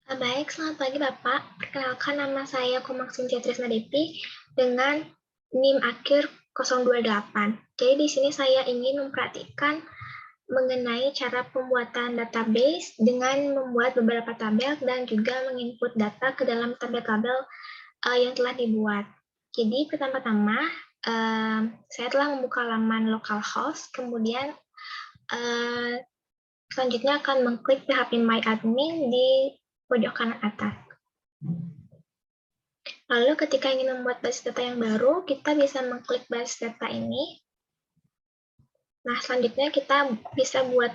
Baik, selamat pagi Bapak. Perkenalkan nama saya Komang Cynthia Trisna Devi dengan NIM akhir 028. Jadi di sini saya ingin memperhatikan mengenai cara pembuatan database dengan membuat beberapa tabel dan juga menginput data ke dalam tabel-tabel yang telah dibuat. Jadi pertama-tama saya telah membuka laman localhost, kemudian selanjutnya akan mengklik PHP My Admin di pojok kanan atas. Lalu ketika ingin membuat basis data yang baru, kita bisa mengklik basis data ini. Nah, selanjutnya kita bisa buat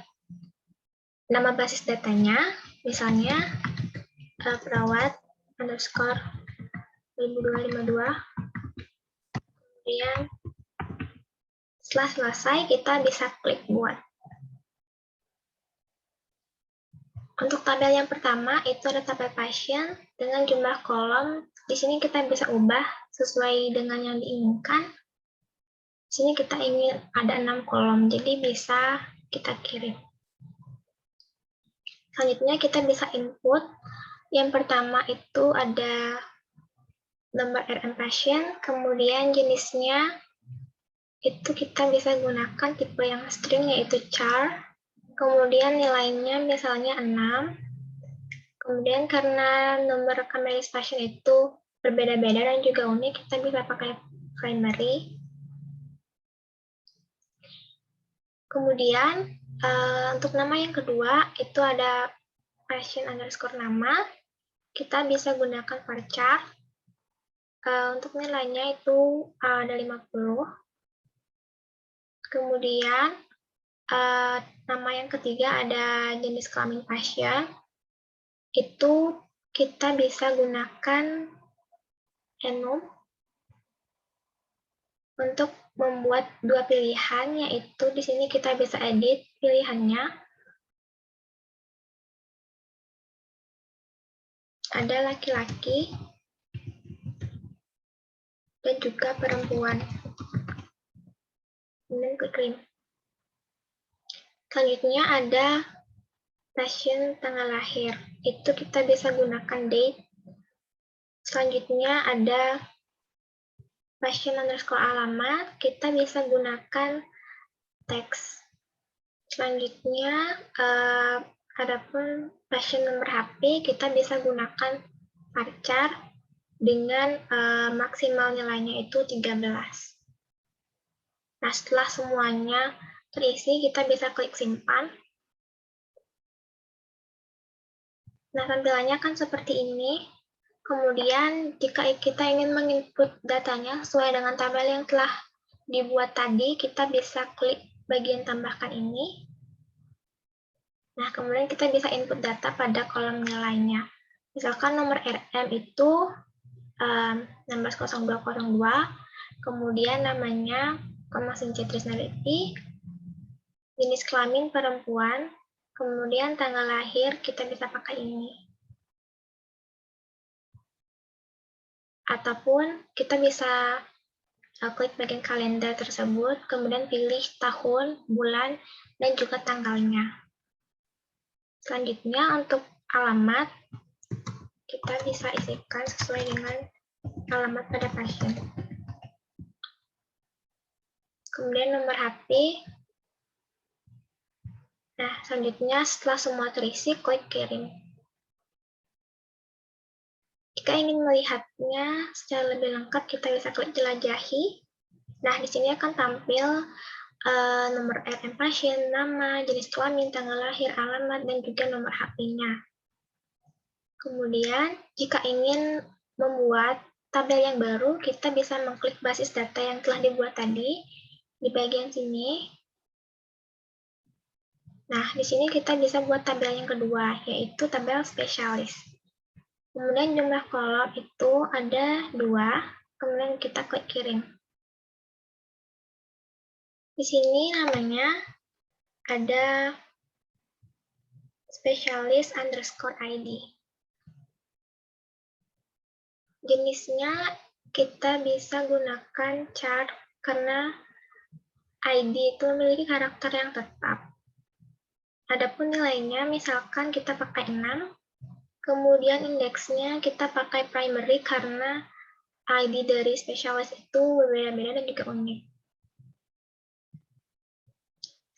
nama basis datanya, misalnya perawat underscore 1252. Kemudian setelah selesai, kita bisa klik buat. Untuk tabel yang pertama, itu ada tabel pasien dengan jumlah kolom. Di sini kita bisa ubah sesuai dengan yang diinginkan. Di sini kita ingin ada 6 kolom, jadi bisa kita kirim. Selanjutnya kita bisa input. Yang pertama itu ada nomor RM pasien, kemudian jenisnya itu kita bisa gunakan tipe yang string yaitu char. Kemudian nilainya misalnya 6. Kemudian karena nomor rekam medis pasien itu berbeda-beda dan juga unik, kita bisa pakai primary. Kemudian untuk nama yang kedua itu ada pasien underscore nama. Kita bisa gunakan varchar. Untuk nilainya itu ada 50. Kemudian nama yang ketiga ada jenis kelamin pasien. Itu kita bisa gunakan enum untuk membuat dua pilihan, yaitu di sini kita bisa edit pilihannya. Ada laki-laki dan juga perempuan. Kemudian klik link. Selanjutnya ada pasien tanggal lahir. Itu kita bisa gunakan date. Selanjutnya ada pasien underscore alamat. Kita bisa gunakan teks. Selanjutnya, adapun pasien nomor HP, kita bisa gunakan varchar dengan maksimal nilainya itu 13. Nah, setelah semuanya terisi, kita bisa klik simpan. Nah, tampilannya kan seperti ini. Kemudian, jika kita ingin menginput datanya sesuai dengan tabel yang telah dibuat tadi, kita bisa klik bagian tambahkan ini. Nah, kemudian kita bisa input data pada kolom nilainya. Misalkan nomor RM itu 160202, kemudian namanya Komang Cynthia Trisna Devi, jenis kelamin perempuan, kemudian tanggal lahir kita bisa pakai ini. Ataupun kita bisa klik bagian kalender tersebut, kemudian pilih tahun, bulan, dan juga tanggalnya. Selanjutnya untuk alamat, kita bisa isikan sesuai dengan alamat pada pasien. Kemudian nomor HP. Nah, selanjutnya setelah semua terisi, klik kirim. Jika ingin melihatnya secara lebih lengkap, kita bisa klik jelajahi. Nah, di sini akan tampil nomor RM pasien, nama, jenis kelamin, tanggal lahir, alamat, dan juga nomor HP-nya. Kemudian, jika ingin membuat tabel yang baru, kita bisa mengklik basis data yang telah dibuat tadi di bagian sini. Nah, di sini kita bisa buat tabel yang kedua, yaitu tabel spesialis. Kemudian jumlah kolom itu ada 2, kemudian kita klik kirim. Di sini namanya ada spesialis underscore ID. Jenisnya kita bisa gunakan char karena ID itu memiliki karakter yang tetap. Adapun nilainya misalkan kita pakai 6, Kemudian indeksnya kita pakai primary karena ID dari spesialis itu berbeda-beda dan juga unik.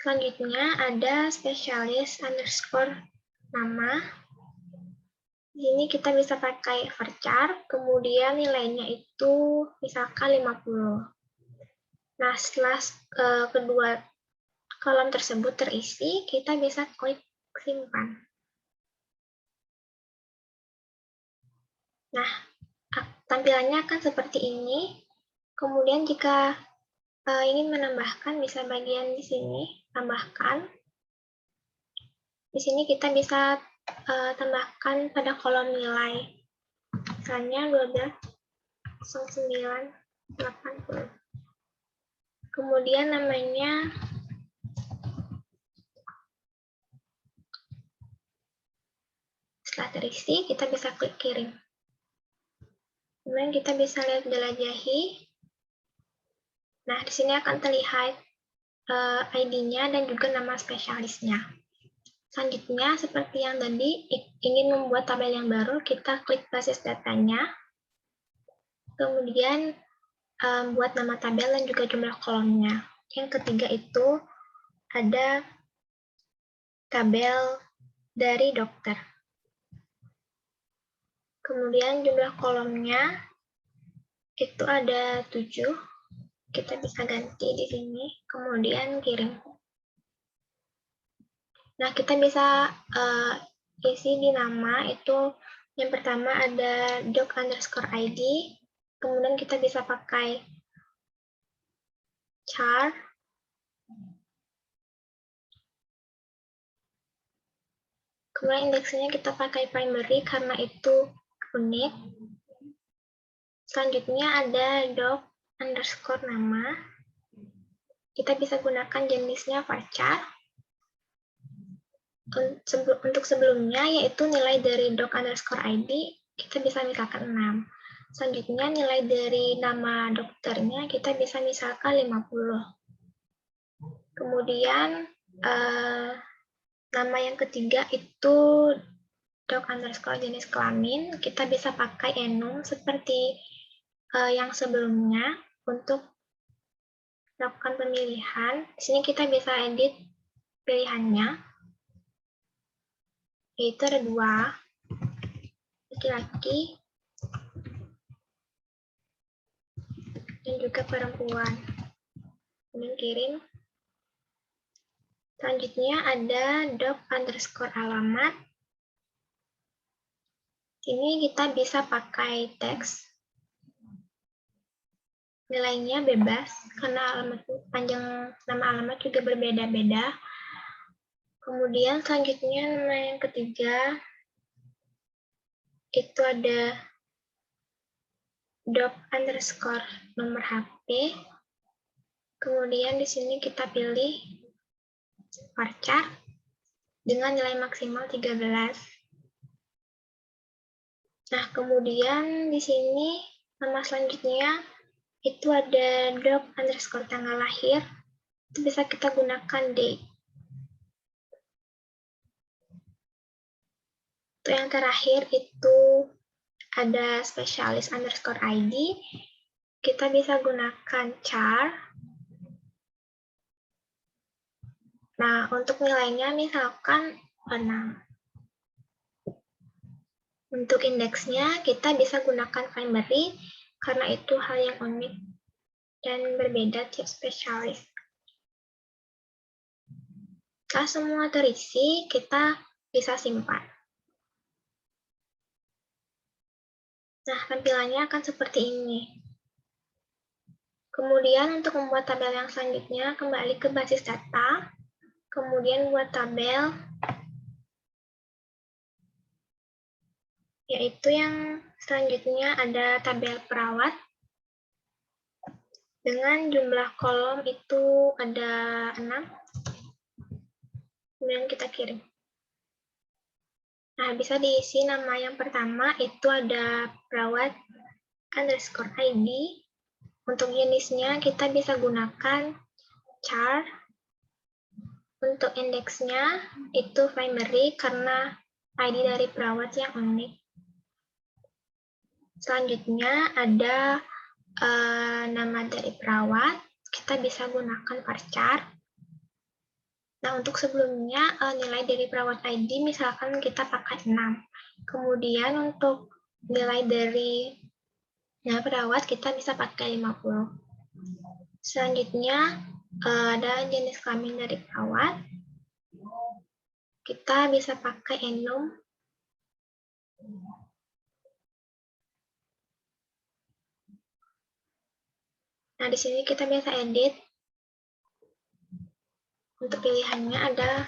Selanjutnya ada spesialis underscore nama. Di sini kita bisa pakai varchar, kemudian nilainya itu misalkan 50. Nah, setelah kedua kolom tersebut terisi, kita bisa klik simpan. Nah, tampilannya akan seperti ini. Kemudian jika ingin menambahkan, bisa bagian di sini, tambahkan. Di sini kita bisa tambahkan pada kolom nilai. Misalnya 120980. Kemudian namanya setelah terisi, kita bisa klik kirim. Kemudian kita bisa lihat jelajahi. Nah, di sini akan terlihat ID-nya dan juga nama spesialisnya. Selanjutnya, seperti yang tadi, ingin membuat tabel yang baru, kita klik basis datanya. Kemudian, buat nama tabel dan juga jumlah kolomnya. Yang ketiga itu ada tabel dari dokter. Kemudian jumlah kolomnya itu ada 7. Kita bisa ganti di sini, kemudian kirim. Nah, kita bisa isi di nama itu yang pertama ada doc_id, kemudian kita bisa pakai char, kemudian indeksnya kita pakai primary karena itu unik. Selanjutnya ada doc_nama, kita bisa gunakan jenisnya varchar. Untuk sebelumnya yaitu nilai dari doc_id kita bisa misalkan 6. Selanjutnya nilai dari nama dokternya kita bisa misalkan 50. Kemudian nama yang ketiga itu doc_jenis kelamin, kita bisa pakai enum seperti yang sebelumnya untuk melakukan pemilihan. Di sini kita bisa edit pilihannya. Yaitu ada 2, laki-laki dan juga perempuan. Kemudian kirim. Selanjutnya ada doc_alamat. Ini kita bisa pakai teks. Nilainya bebas karena panjang nama alamat juga berbeda-beda. Kemudian selanjutnya nama yang ketiga itu ada doc_nomor HP. Kemudian di sini kita pilih varchar dengan nilai maksimal 13. Nah, kemudian di sini nama selanjutnya itu ada doc_tanggal lahir. Itu bisa kita gunakan date. Untuk yang terakhir itu ada spesialis_id. Kita bisa gunakan char. Nah, untuk nilainya misalkan 6. Untuk indeksnya kita bisa gunakan primary karena itu hal yang unik dan berbeda tiap spesialis. Setelah semua terisi, kita bisa simpan. Nah, tampilannya akan seperti ini. Kemudian untuk membuat tabel yang selanjutnya, kembali ke basis data, kemudian buat tabel, yaitu yang selanjutnya ada tabel perawat, dengan jumlah kolom itu ada 6, kemudian kita kirim. Nah, bisa diisi nama yang pertama itu ada perawat_id. Untuk jenisnya kita bisa gunakan char. Untuk indeksnya itu primary karena ID dari perawat yang unik. Selanjutnya ada nama dari perawat, kita bisa gunakan varchar. Nah, untuk sebelumnya nilai dari perawat ID misalkan kita pakai 6. Kemudian untuk nilai dari perawat kita bisa pakai 50. Selanjutnya ada jenis kelamin dari perawat. Kita bisa pakai enum. Nah, di sini kita bisa edit. Untuk pilihannya ada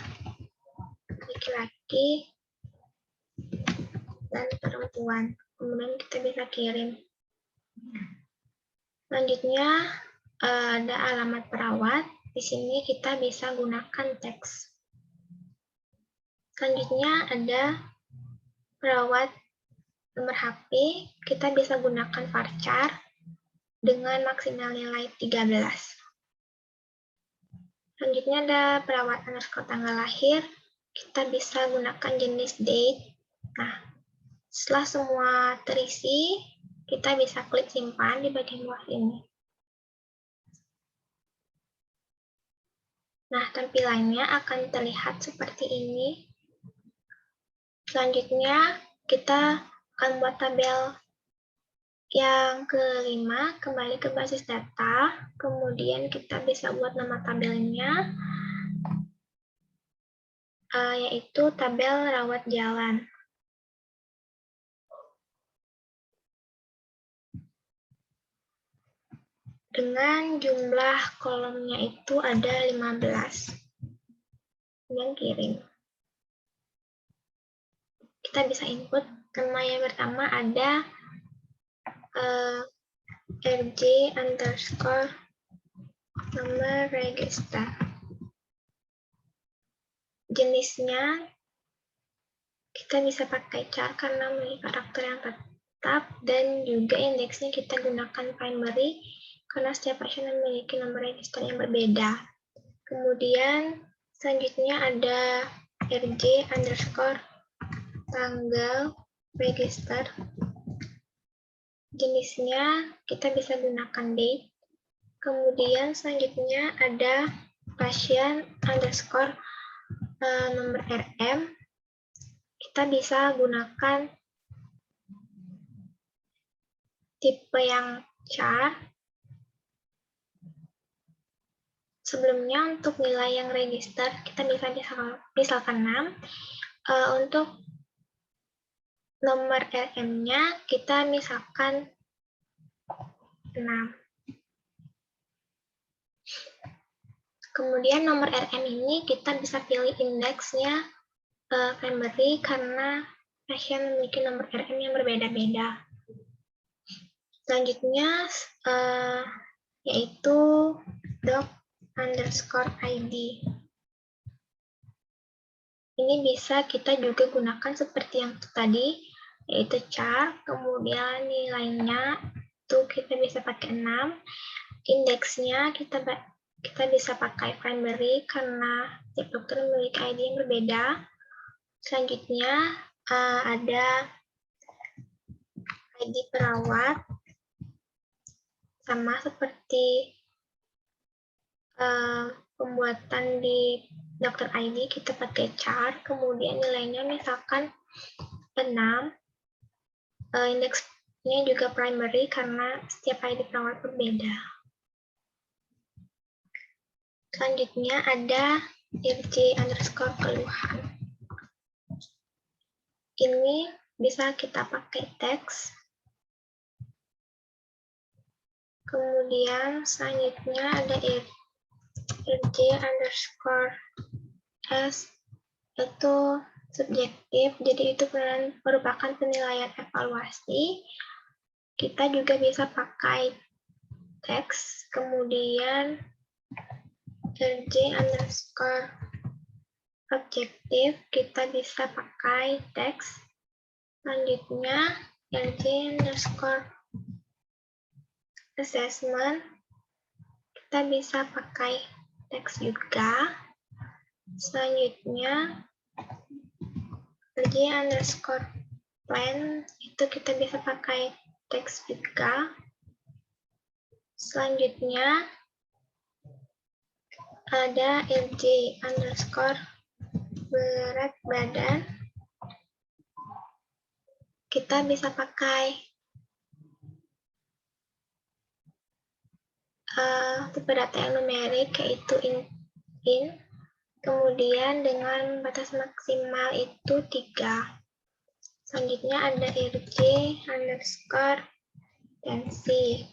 laki-laki dan perempuan. Kemudian kita bisa kirim. Selanjutnya ada alamat perawat. Di sini kita bisa gunakan teks. Selanjutnya ada perawat nomor HP. Kita bisa gunakan varchar dengan maksimal nilai 13. Selanjutnya ada perawat underscore tanggal lahir. Kita bisa gunakan jenis date. Nah, setelah semua terisi, kita bisa klik simpan di bagian bawah ini. Nah, tampilannya akan terlihat seperti ini. Selanjutnya, kita akan buat tabel yang kelima, kembali ke basis data, kemudian kita bisa buat nama tabelnya, yaitu tabel rawat jalan. Dengan jumlah kolomnya itu ada 15. Kemudian kirim. Kita bisa input, nama yang pertama ada RJ underscore nomor register. Jenisnya kita bisa pakai char karena memiliki karakter yang tetap, dan juga indeksnya kita gunakan primary karena setiap pasien memiliki nomor register yang berbeda. Kemudian selanjutnya ada RJ underscore tanggal register. Jenisnya kita bisa gunakan date. Kemudian selanjutnya ada pasien underscore nomor RM. Kita bisa gunakan tipe yang char. Sebelumnya untuk nilai yang register kita bisa misalkan 6. Untuk nomor RM-nya kita misalkan 6. Kemudian nomor RM ini kita bisa pilih indeksnya primary karena pasien memiliki nomor RM yang berbeda-beda. Selanjutnya yaitu doc underscore ID. Ini bisa kita juga gunakan seperti yang tadi, yaitu char, kemudian nilainya itu kita bisa pakai 6, indeksnya kita bisa pakai primary karena tiap dokter memiliki ID yang berbeda. Selanjutnya ada ID perawat, sama seperti pembuatan di dokter ID, kita pakai char, kemudian nilainya misalkan 6, indeksnya juga primary karena setiap ID perawat berbeda. Selanjutnya ada RJ underscore keluhan. Ini bisa kita pakai teks. Kemudian selanjutnya ada RJ underscore S, itu subjektif, jadi itu merupakan penilaian evaluasi. Kita juga bisa pakai teks, kemudian RJ underscore objektif, kita bisa pakai teks. Selanjutnya RJ underscore assessment, kita bisa pakai teks juga. Selanjutnya rj underscore plan itu kita bisa pakai teks Vika. Selanjutnya ada rj underscore berat badan. Kita bisa pakai tipe data yang numerik, yaitu int. Kemudian dengan batas maksimal itu 3. Selanjutnya ada rj underscore tensi.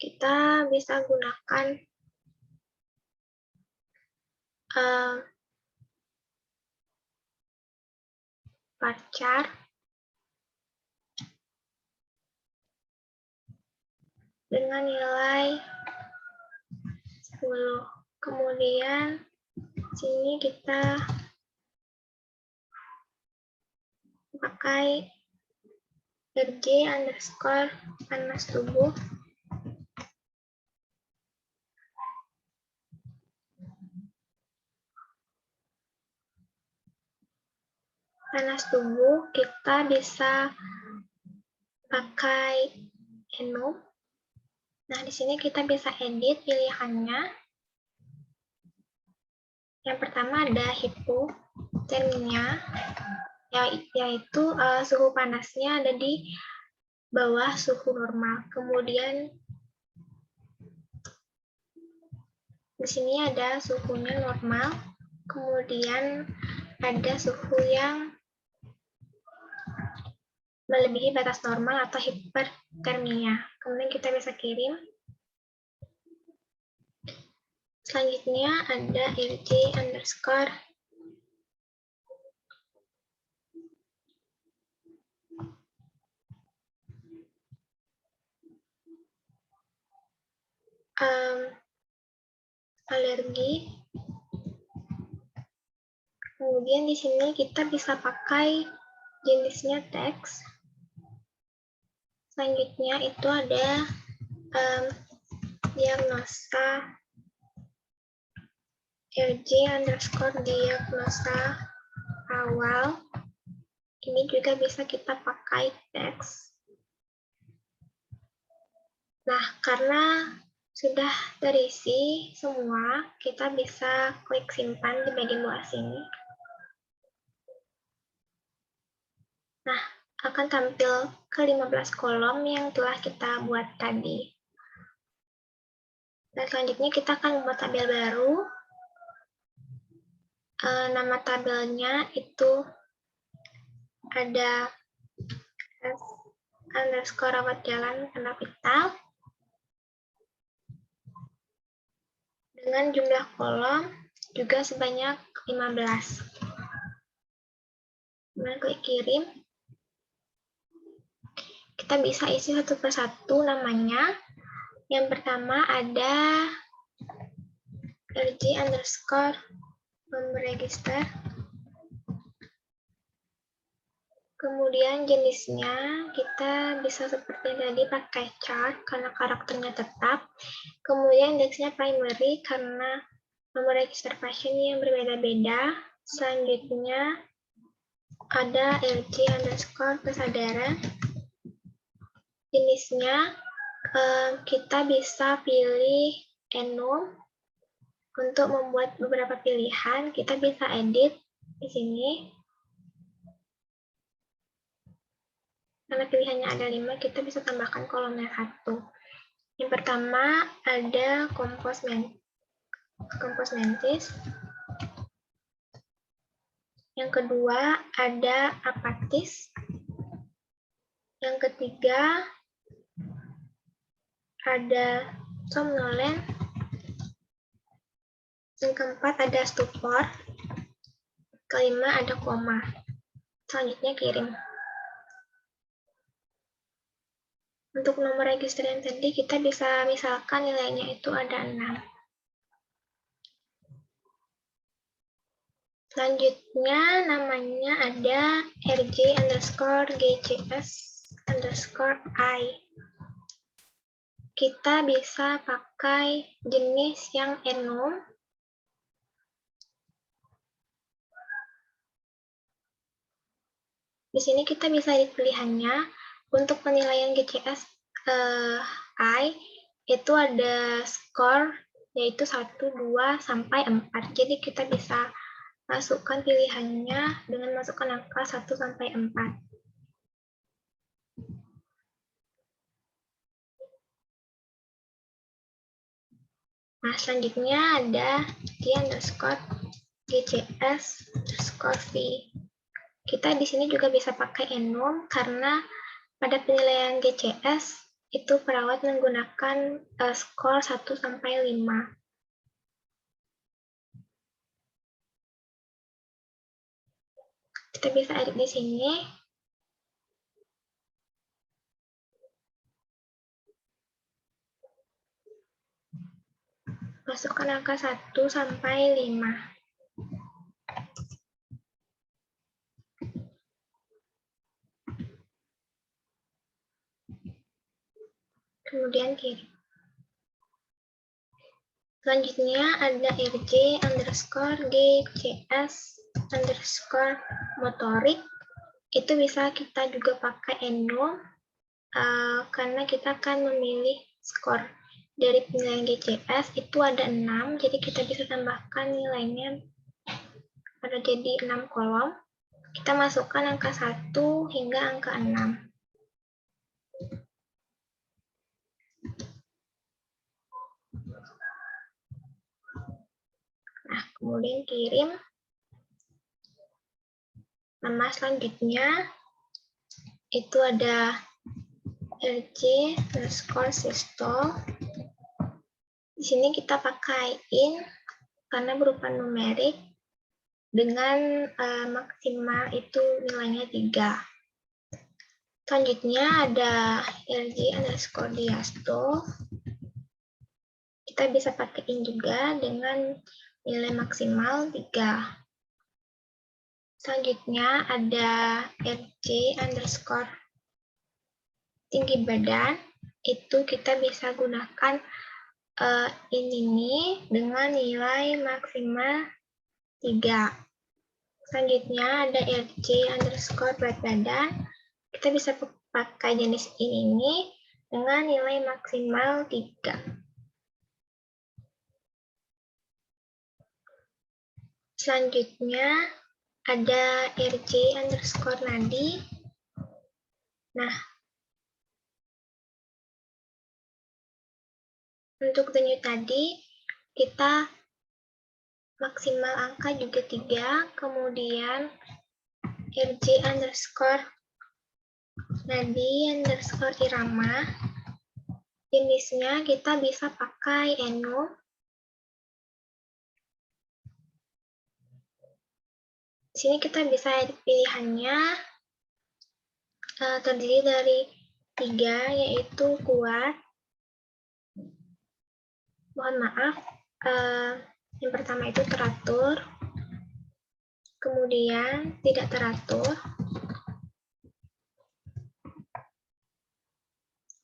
Kita bisa gunakan varchar dengan nilai 10. Kemudian sini kita pakai rj underscore panas tubuh. Panas tubuh kita bisa pakai enum. Nah, di sini kita bisa edit pilihannya. Yang pertama ada hipotermia, yaitu suhu panasnya ada di bawah suhu normal. Kemudian di sini ada suhunya normal. Kemudian ada suhu yang melebihi batas normal atau hipertermia. Kemudian kita bisa kirim. Selanjutnya ada rj underscore alergi. Kemudian di sini kita bisa pakai jenisnya teks. Selanjutnya itu ada diagnosa rj underscore diagnosa awal. Ini juga bisa kita pakai teks. Nah, karena sudah terisi semua, kita bisa klik simpan di bagian bawah sini. Nah, akan tampil ke 15 kolom yang telah kita buat tadi. Dan selanjutnya kita akan membuat tabel baru. Nama tabelnya itu ada underscore rawat jalan tanda vital dengan jumlah kolom juga sebanyak 15. Kemudian klik kirim. Kita bisa isi satu persatu namanya. Yang pertama ada rj underscore meregister. Kemudian jenisnya kita bisa seperti tadi pakai chart karena karakternya tetap. Kemudian indeksnya primary karena nomor register pasien yang berbeda-beda. Selanjutnya ada rj underscore kesadaran. Jenisnya kita bisa pilih enum. Untuk membuat beberapa pilihan, kita bisa edit di sini. Karena pilihannya ada 5, kita bisa tambahkan kolomnya 1. Yang pertama ada kompos mentis. Yang kedua ada apatis. Yang ketiga ada somnolen. Yang keempat ada stupor. Kelima ada koma. Selanjutnya kirim. Untuk nomor register yang tadi kita bisa misalkan nilainya itu ada 6. Selanjutnya namanya ada rj underscore gcs underscore i. kita bisa pakai jenis yang enum. Di sini kita bisa lihat pilihannya. Untuk penilaian GCS I itu ada skor yaitu 1, 2, sampai 4. Jadi kita bisa masukkan pilihannya dengan masukkan angka 1 sampai 4. Nah, selanjutnya ada G underscore GCS underscore V. Kita di sini juga bisa pakai enum karena pada penilaian GCS itu perawat menggunakan skor 1 sampai 5. Kita bisa edit di sini. Masukkan angka 1 sampai 5. Kemudian kirim. Selanjutnya ada RJ underscore GCS underscore motorik. Itu bisa kita juga pakai enum karena kita akan memilih skor dari penilaian GCS itu ada 6, jadi kita bisa tambahkan nilainya pada jadi 6 kolom. Kita masukkan angka 1 hingga angka 6. Nah, kemudian kirim. Nama selanjutnya itu ada RJ underscore systol. Di sini kita pakai in karena berupa numerik dengan maksimal itu nilainya 3. Selanjutnya ada RJ underscore diasto. Kita bisa pakai in juga dengan nilai maksimal 3. Selanjutnya ada RJ underscore tinggi badan. Itu kita bisa gunakan ini dengan nilai maksimal 3. Selanjutnya ada RJ underscore berat badan. Kita bisa pakai jenis ini dengan nilai maksimal 3. Selanjutnya ada RJ underscore nadi. Nah, untuk denyut tadi, kita maksimal angka juga 3, kemudian RJ underscore nadi underscore irama. Jenisnya kita bisa pakai enum. Di sini kita bisa edit pilihannya terdiri dari 3, yaitu kuat. Mohon maaf, yang pertama itu teratur, kemudian tidak teratur,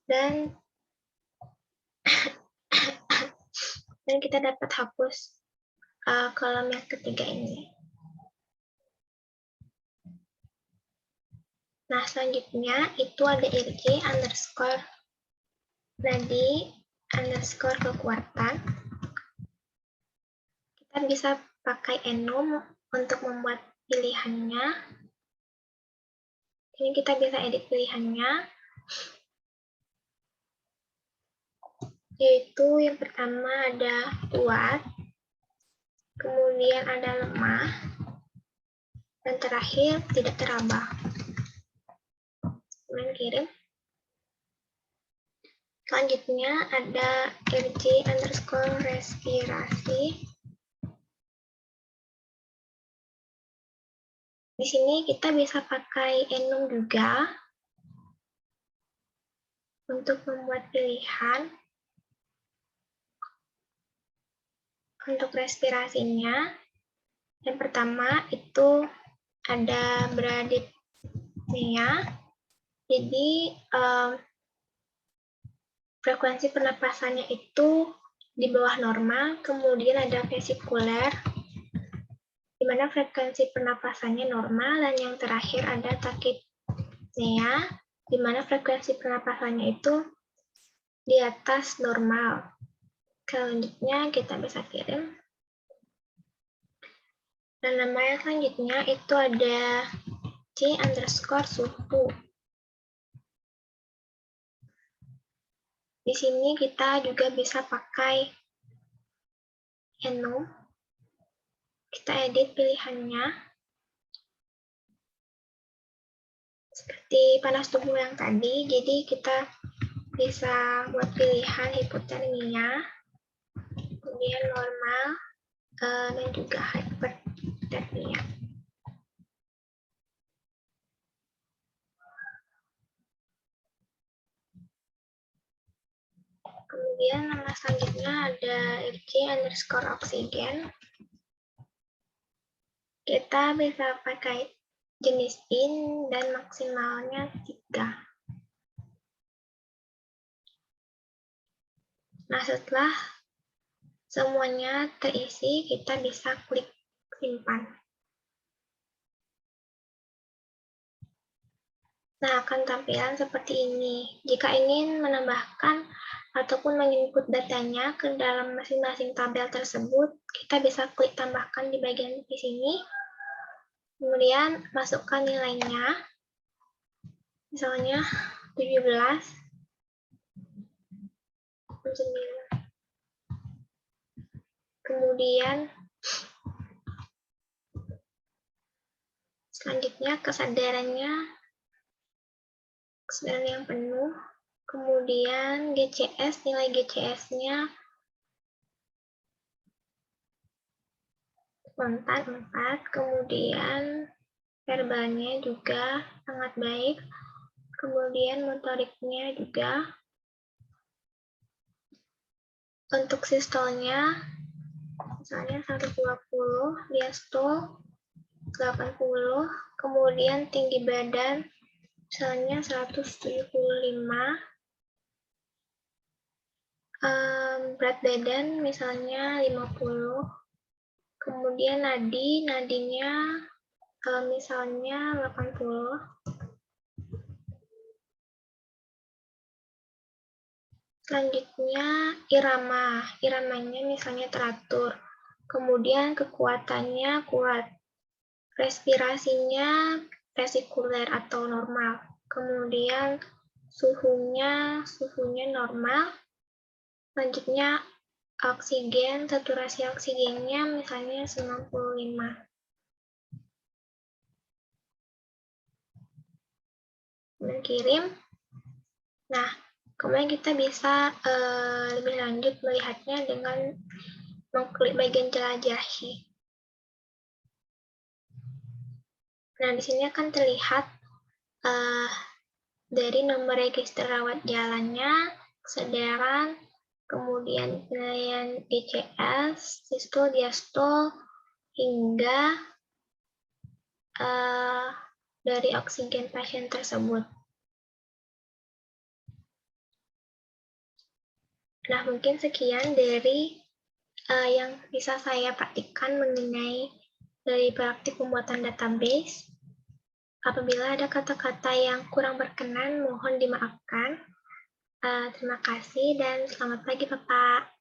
dan kita dapat hapus kolom yang ketiga ini. Nah, selanjutnya itu ada RJ underscore nadi underscore kekuatan. Kita bisa pakai enum untuk membuat pilihannya. Ini kita bisa edit pilihannya. Yaitu yang pertama ada kuat, kemudian ada lemah, dan terakhir tidak teraba. Kemudian kirim. Selanjutnya ada RJ underscore respirasi. Di sini kita bisa pakai enum juga untuk membuat pilihan. Untuk respirasinya, yang pertama itu ada bradypnea. Jadi frekuensi pernapasannya itu di bawah normal, kemudian ada vesikuler, di mana frekuensi pernapasannya normal, dan yang terakhir ada tachypnea, di mana frekuensi pernapasannya itu di atas normal. Selanjutnya kita bisa kirim. Dan nama selanjutnya itu ada C_suhu. Di sini kita juga bisa pakai enum. Kita edit pilihannya. Seperti panas tubuh yang tadi, jadi kita bisa buat pilihan hipotermia, kemudian normal, dan juga hypertermia. Kemudian nama selanjutnya ada Rc_oksigen. Kita bisa pakai jenis in dan maksimalnya 3. Nah, setelah semuanya terisi, kita bisa klik simpan. Nah, akan tampilan seperti ini. Jika ingin menambahkan ataupun menginput datanya ke dalam masing-masing tabel tersebut, kita bisa klik tambahkan di bagian di sini. Kemudian masukkan nilainya. Misalnya 17. Kemudian selanjutnya kesadaran yang penuh. Kemudian GCS, nilai GCS-nya spontan 4, kemudian verbalnya juga sangat baik, kemudian motoriknya juga. Untuk sistolnya, misalnya 120, diastol 80, kemudian tinggi badan, misalnya 175, berat badan misalnya 50, kemudian nadinya misalnya 80. Selanjutnya iramanya misalnya teratur, kemudian kekuatannya kuat, respirasinya vesikuler atau normal, kemudian suhunya normal. Selanjutnya oksigen, saturasi oksigennya misalnya 95. Kemudian kirim. Nah, kemudian kita bisa lebih lanjut melihatnya dengan mengklik bagian jelajahi. Nah, di sini akan terlihat dari nomor register rawat jalannya, kesadaran, kemudian penilaian GCS, sistol, diastol, hingga dari oksigen pasien tersebut. Nah, mungkin sekian dari yang bisa saya praktikkan mengenai dari praktik pembuatan database. Apabila ada kata-kata yang kurang berkenan, mohon dimaafkan. Terima kasih dan selamat pagi, Bapak.